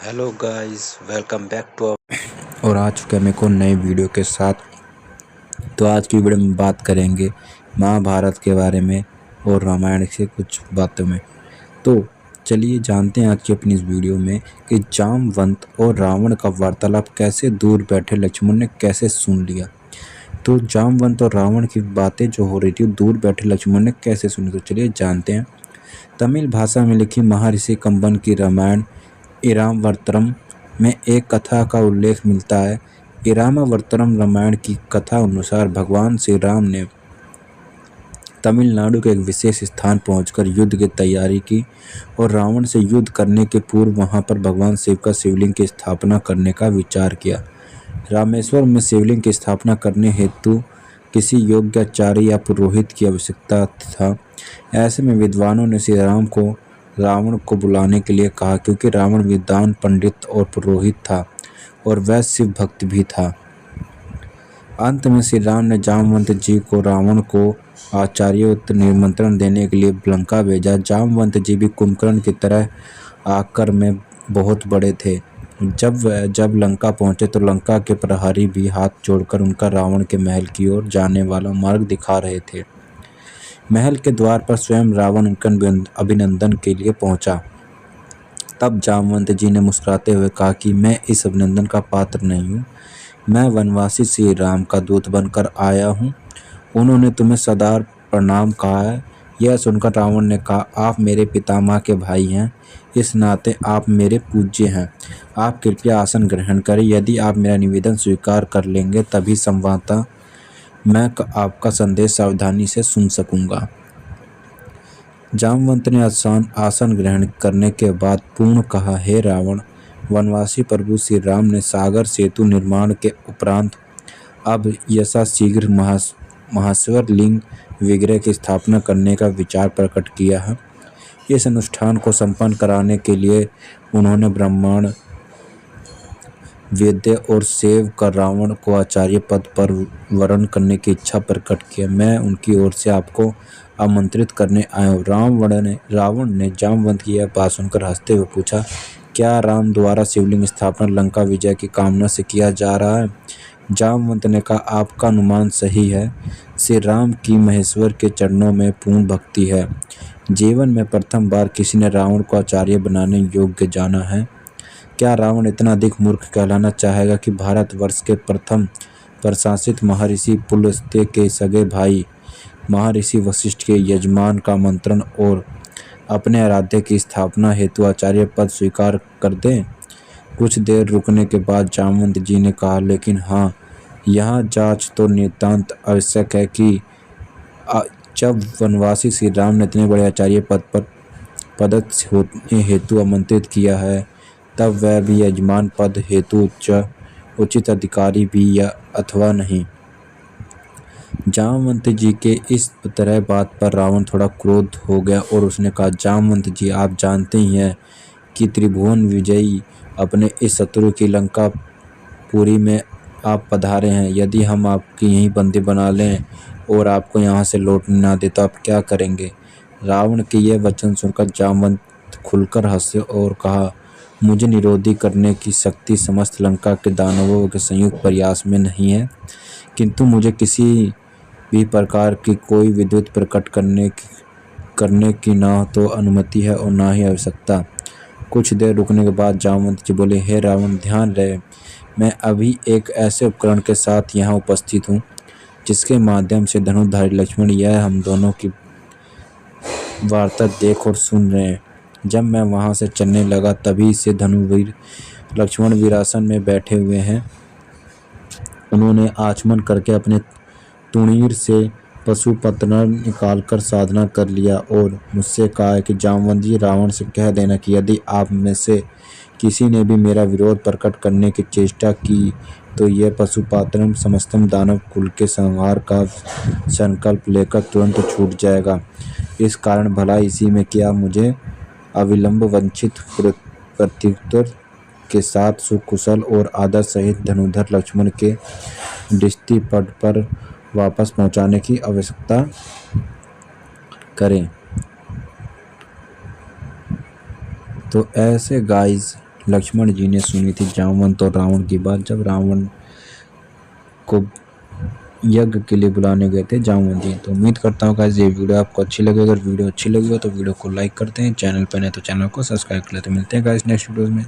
Hello guys, welcome back to और आ चुके हैं मेरे को नए वीडियो के साथ। तो आज की वीडियो में बात करेंगे महाभारत के बारे में और रामायण से कुछ बातों में। तो चलिए जानते हैं आज की अपनी इस वीडियो में कि जामवंत और रावण का वार्तालाप कैसे दूर बैठे लक्ष्मण ने कैसे सुन लिया। तो जामवंत और रावण की बातें जो हो रही थी दूर बैठे लक्ष्मण ने कैसे सुनी, तो चलिए जानते हैं। तमिल भाषा में लिखी महर्षि कंबन की रामायण इरामवर्तरम में एक कथा का उल्लेख मिलता है। इरामावर्तरम रामायण की कथा अनुसार भगवान श्री राम ने तमिलनाडु के एक विशेष स्थान पहुंचकर युद्ध की तैयारी की और रावण से युद्ध करने के पूर्व वहां पर भगवान शिव का शिवलिंग की स्थापना करने का विचार किया। रामेश्वर में शिवलिंग की स्थापना करने हेतु किसी योग्य आचार्य या पुरोहित की आवश्यकता था। ऐसे में विद्वानों ने श्री राम को रावण को बुलाने के लिए कहा, क्योंकि रावण विद्वान पंडित और पुरोहित था और वह शिव भक्त भी था। अंत में श्री राम ने जामवंत जी को रावण को आचार्योक्त निमंत्रण देने के लिए लंका भेजा। जामवंत जी भी कुंभकर्ण की तरह आकार में बहुत बड़े थे। जब लंका पहुंचे तो लंका के प्रहरी भी हाथ जोड़कर उनका रावण के महल की ओर जाने वाला मार्ग दिखा रहे थे। महल के द्वार पर स्वयं रावण उनका अभिनंदन के लिए पहुंचा। तब जामवंत जी ने मुस्कुराते हुए कहा कि मैं इस अभिनंदन का पात्र नहीं हूँ, मैं वनवासी श्री राम का दूत बनकर आया हूँ। उन्होंने तुम्हें सदा प्रणाम कहा है। यह सुनकर रावण ने कहा, आप मेरे पितामह के भाई हैं, इस नाते आप मेरे पूज्य हैं। आप कृपया आसन ग्रहण करें। यदि आप मेरा निवेदन स्वीकार कर लेंगे तभी संभवतः मैं आपका संदेश सावधानी से सुन सकूंगा। जामवंत ने आसन ग्रहण करने के बाद पूर्ण कहा, हे रावण, वनवासी प्रभु श्री राम ने सागर सेतु निर्माण के उपरांत अब यथाशीघ्र महाश्वर लिंग विग्रह की स्थापना करने का विचार प्रकट किया है। इस अनुष्ठान को संपन्न कराने के लिए उन्होंने ब्राह्मण, वैद्य और सेव कर रावण को आचार्य पद पर वरण करने की इच्छा प्रकट किया। मैं उनकी ओर से आपको आमंत्रित करने आया हूँ। रावण ने जामवंत की यह बात सुनकर हंसते हुए पूछा, क्या राम द्वारा शिवलिंग स्थापना लंका विजय की कामना से किया जा रहा है? जामवंत ने कहा, आपका अनुमान सही है। श्री राम की महेश्वर के चरणों में पूर्ण भक्ति है। जीवन में प्रथम बार किसी ने रावण को आचार्य बनाने योग्य जाना है। क्या रावण इतना अधिक मूर्ख कहलाना चाहेगा कि भारतवर्ष के प्रथम प्रशासित महर्षि पुलस्त्य के सगे भाई महर्षि वशिष्ठ के यजमान का मंत्रण और अपने आराध्य की स्थापना हेतु आचार्य पद स्वीकार कर दें? कुछ देर रुकने के बाद जामवंत जी ने कहा, लेकिन हाँ, यह जांच तो नितांत आवश्यक है कि जब वनवासी श्री राम ने इतने बड़े आचार्य पद पर पदस्थ होने हेतु आमंत्रित किया है, तब वह भी यजमान पद हेतु उचित अधिकारी भी या अथवा नहीं। जामवंत जी के इस तरह बात पर रावण थोड़ा क्रोध हो गया और उसने कहा, जामवंत जी, आप जानते ही हैं कि त्रिभुवन विजयी अपने इस शत्रु की लंका पुरी में आप पधारे हैं। यदि हम आपकी यहीं बंदी बना लें और आपको यहाँ से लौटने ना दे तो आप क्या करेंगे? रावण के यह वचन सुनकर जामवंत खुलकर हंसे और कहा, मुझे निरोधी करने की शक्ति समस्त लंका के दानवों के संयुक्त प्रयास में नहीं है, किंतु मुझे किसी भी प्रकार की कोई विद्युत प्रकट करने की ना तो अनुमति है और ना ही आवश्यकता। कुछ देर रुकने के बाद जामवंत जी बोले, हे रावण, ध्यान रहे, मैं अभी एक ऐसे उपकरण के साथ यहाँ उपस्थित हूँ जिसके माध्यम से धनुर्धारी लक्ष्मण यह हम दोनों की वार्ता देख और सुन रहे हैं। जब मैं वहाँ से चलने लगा तभी से धनुवीर लक्ष्मण वीरासन में बैठे हुए हैं। उन्होंने आचमन करके अपने तुणीर से पशुपतनर निकालकर साधना कर लिया और मुझसे कहा है कि जामवंत जी, रावण से कह देना कि यदि आप में से किसी ने भी मेरा विरोध प्रकट करने की चेष्टा की तो यह पशुपातनम समस्तम दानव कुल के संहार का संकल्प लेकर तुरंत छूट जाएगा। इस कारण भला इसी में क्या मुझे अविलंब वंचित प्रत्युत्तर के साथ सुकुशल और आदर सहित धनुधर लक्ष्मण के दृष्टि पट पर वापस पहुंचाने की आवश्यकता करें। तो ऐसे गाइस लक्ष्मण जी ने सुनी थी जामवंत और रावण की बात जब रावण को यज्ञ के लिए बुलाने गए थे जामवंत जी। तो उम्मीद करता हूँ गाइस ये वीडियो आपको अच्छी लगी। अगर वीडियो अच्छी लगी हो तो वीडियो को लाइक करते हैं, चैनल पर नहीं तो चैनल को सब्सक्राइब कर लेते हैं। मिलते हैं गाइस नेक्स्ट वीडियो में।